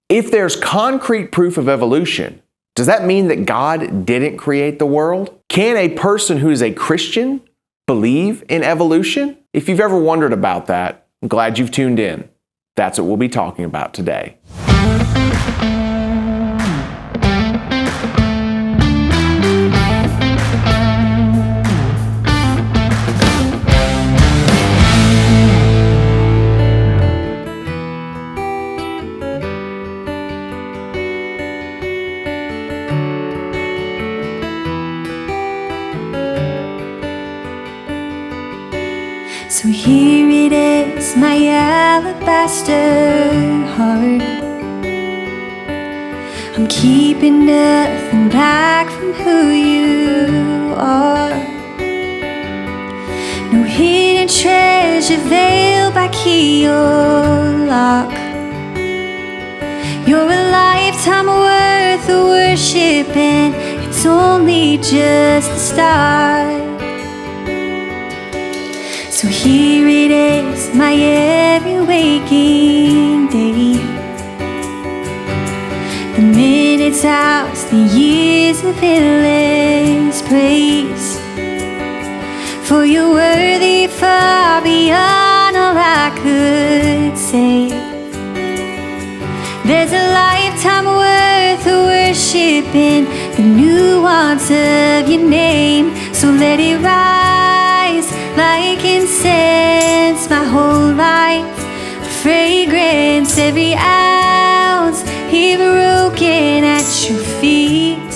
If there's concrete proof of evolution, does that mean that God didn't create the world? Can a person who is a Christian believe in evolution? If you've ever wondered about that, I'm glad you've tuned in. That's what we'll be talking about today. So here it is, my alabaster heart. I'm keeping nothing back from who you are. No hidden treasure veiled by key or lock. You're a lifetime worth of worship, and it's only just the start. So here it is, my every waking day. The minutes, hours, the years of endless praise. For you're worthy far beyond all I could say. There's a lifetime worth of worship in the nuance of your name. So let it rise like incense, my whole life, fragrance, every ounce, here broken at your feet.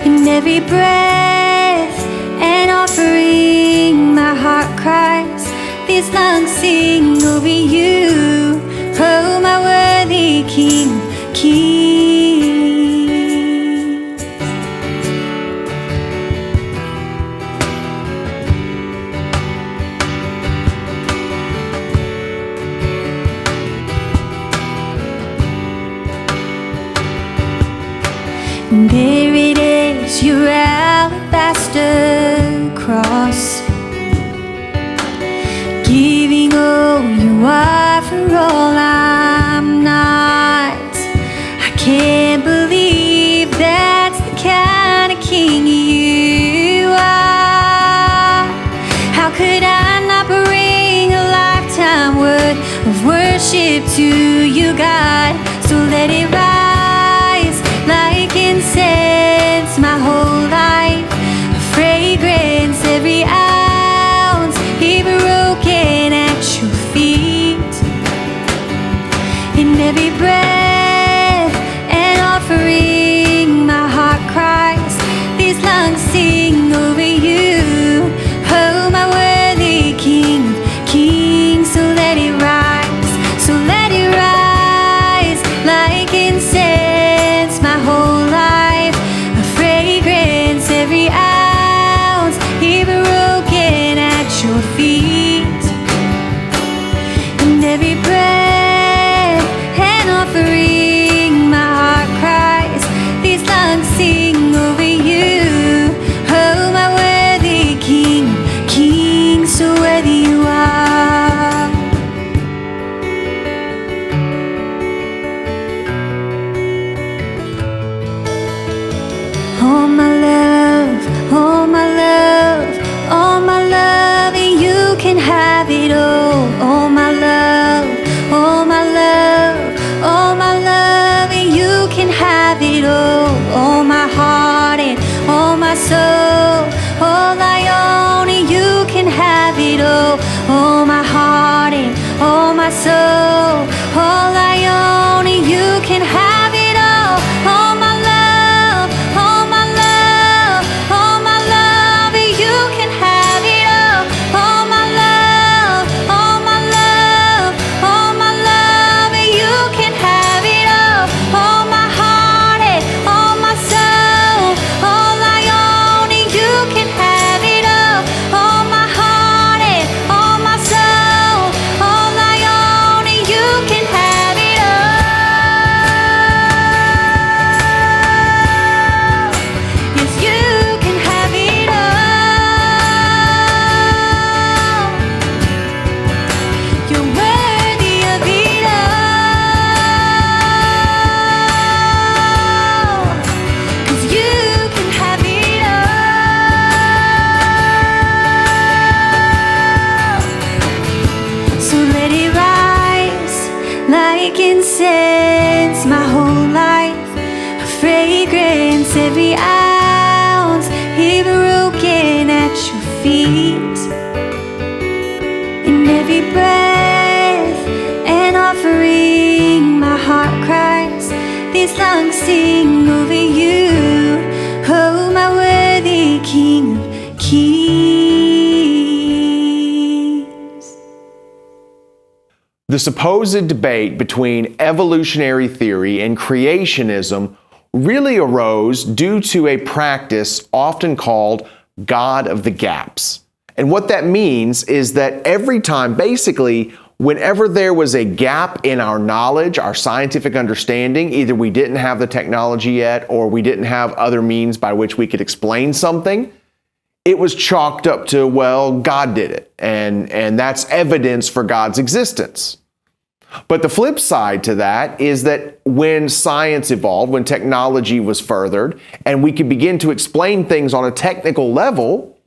In every breath and offering, my heart cries, these lungs sing over you, oh my worthy King, King. There it is, your alabaster cross, giving all you are for all I'm not. I can't believe that's the kind of King you are. How could I not bring a lifetime worth of worship to you, God? So let it rise like incense, my whole life, a fragrance, every ounce, here broken at your feet. In every breath and offering, my heart cries, these lungs sing over you, oh my worthy King, King. So let it rise, so let it rise like incense, my whole life, a fragrance, every ounce, here broken at your feet. In every breath and offering, my heart cries, these lungs sing over you, oh my worthy King, King, so worthy you are. All my love, all my love, all my love, and you can have it all. All my love, all my love, all my love, and you can have it all. All my heart and all my soul, all I own, and you can have it all. All my heart and all my soul, all I own, and you can have it all. All my love, all my love, all my love, and you can have it all. All my love, all my love, all my love, and you can have it all. All my heart and all my soul, all I own, and you can have it all. All my heart and all my soul, all I own, and you like incense, my whole life, a fragrance, every ounce, here broken at your feet. In every breath, an offering, my heart cries, these lungs sing over you, oh my worthy King of Kings. The supposed debate between evolutionary theory and creationism really arose due to a practice often called God of the gaps. And what that means is that every time, basically, whenever there was a gap in our knowledge, our scientific understanding, either we didn't have the technology yet or we didn't have other means by which we could explain something, it was chalked up to, well, God did it, and that's evidence for God's existence. But the flip side to that is that when science evolved, when technology was furthered, and we could begin to explain things on a technical level,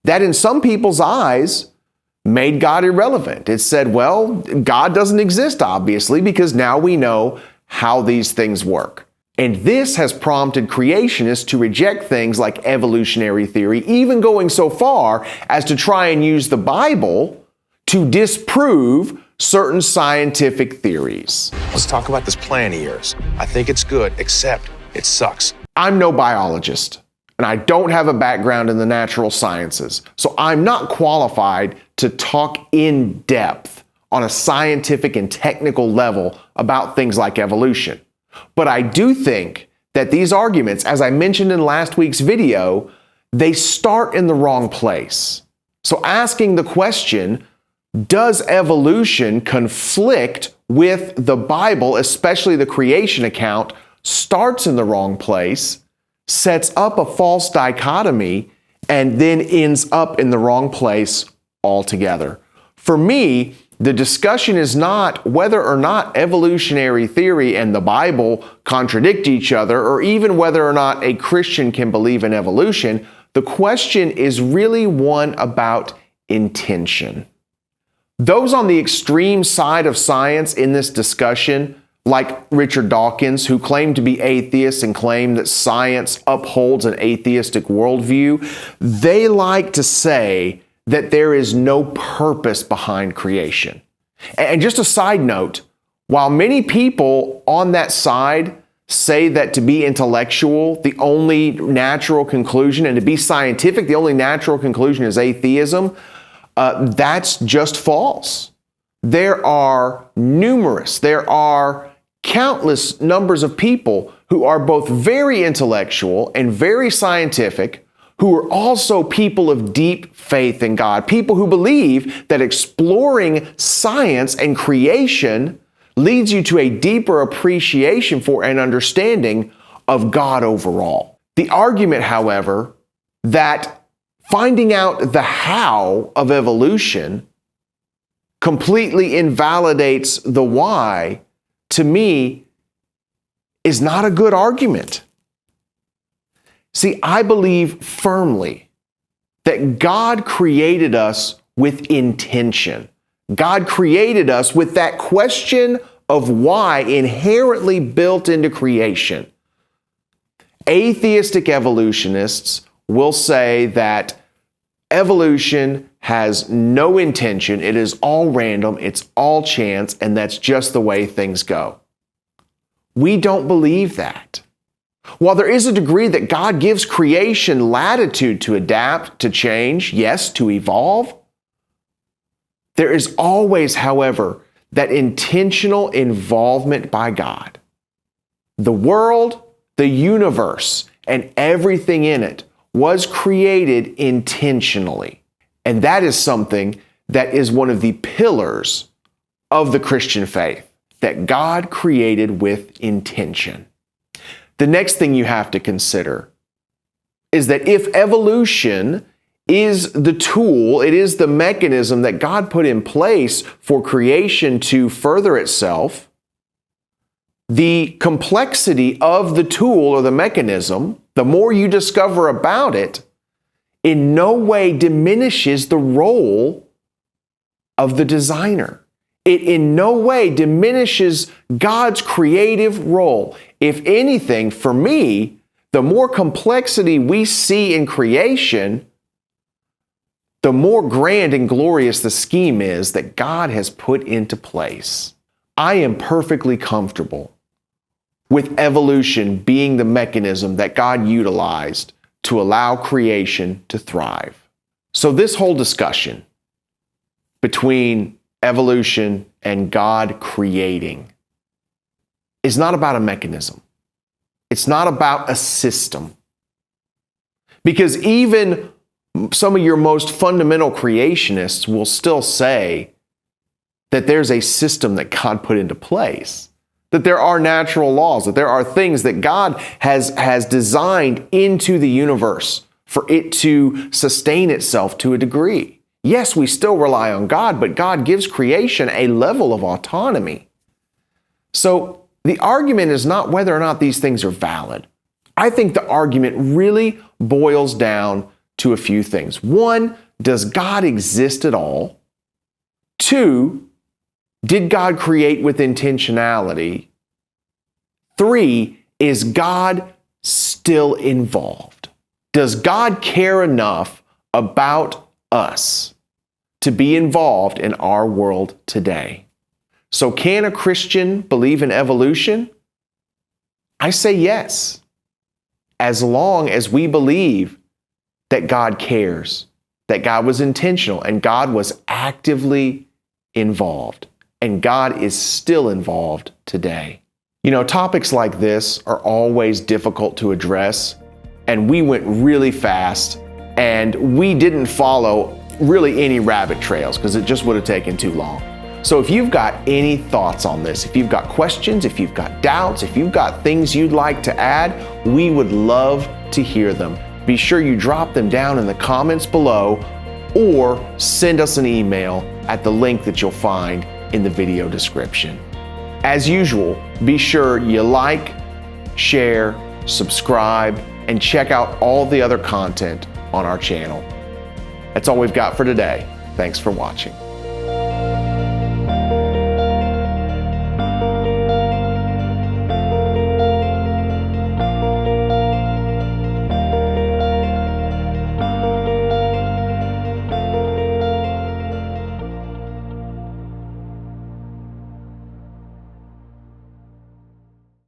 that in some people's eyes made God irrelevant. It said, well, God doesn't exist, obviously, because now we know how these things work. And this has prompted creationists to reject things like evolutionary theory, even going so far as to try and use the Bible to disprove certain scientific theories. Let's talk about this plan of yours. I think it's good, except it sucks. I'm no biologist, and I don't have a background in the natural sciences, so I'm not qualified to talk in depth on a scientific and technical level about things like evolution. But I do think that these arguments, as I mentioned in last week's video, they start in the wrong place. So asking the question, does evolution conflict with the Bible, especially the creation account, starts in the wrong place, sets up a false dichotomy, and then ends up in the wrong place altogether. For me, the discussion is not whether or not evolutionary theory and the Bible contradict each other, or even whether or not a Christian can believe in evolution. The question is really one about intention. Those on the extreme side of science in this discussion, like Richard Dawkins, who claim to be atheists and claim that science upholds an atheistic worldview, they like to say that there is no purpose behind creation. And just a side note, while many people on that side say that to be intellectual, the only natural conclusion, and to be scientific, the only natural conclusion is atheism, that's just false. There are countless numbers of people who are both very intellectual and very scientific, who are also people of deep faith in God, people who believe that exploring science and creation leads you to a deeper appreciation for and understanding of God overall. The argument, however, that finding out the how of evolution completely invalidates the why, to me, is not a good argument. See, I believe firmly that God created us with intention. God created us with that question of why inherently built into creation. Atheistic evolutionists will say that evolution has no intention, it is all random, it's all chance, and that's just the way things go. We don't believe that. While there is a degree that God gives creation latitude to adapt, to change, yes, to evolve, there is always, however, that intentional involvement by God. The world, the universe, and everything in it was created intentionally. And that is something that is one of the pillars of the Christian faith, that God created with intention. The next thing you have to consider is that if evolution is the tool, it is the mechanism that God put in place for creation to further itself, the complexity of the tool or the mechanism, the more you discover about it, in no way diminishes the role of the designer. It in no way diminishes God's creative role. If anything, for me, the more complexity we see in creation, the more grand and glorious the scheme is that God has put into place. I am perfectly comfortable with evolution being the mechanism that God utilized to allow creation to thrive. So this whole discussion between evolution and God creating is not about a mechanism. It's not about a system. Because even some of your most fundamental creationists will still say that there's a system that God put into place, that there are natural laws, that there are things that God has designed into the universe for it to sustain itself to a degree. Yes, we still rely on God, but God gives creation a level of autonomy. So the argument is not whether or not these things are valid. I think the argument really boils down to a few things. One, does God exist at all? Two, did God create with intentionality? Three, is God still involved? Does God care enough about us to be involved in our world today? So can a Christian believe in evolution? I say yes, as long as we believe that God cares, that God was intentional, and God was actively involved, and God is still involved today. You know, topics like this are always difficult to address, and we went really fast, and we didn't follow really any rabbit trails because it just would have taken too long. So if you've got any thoughts on this, if you've got questions, if you've got doubts, if you've got things you'd like to add, we would love to hear them. Be sure you drop them down in the comments below or send us an email at the link that you'll find in the video description. As usual, be sure you like, share, subscribe, and check out all the other content on our channel. That's all we've got for today. Thanks for watching.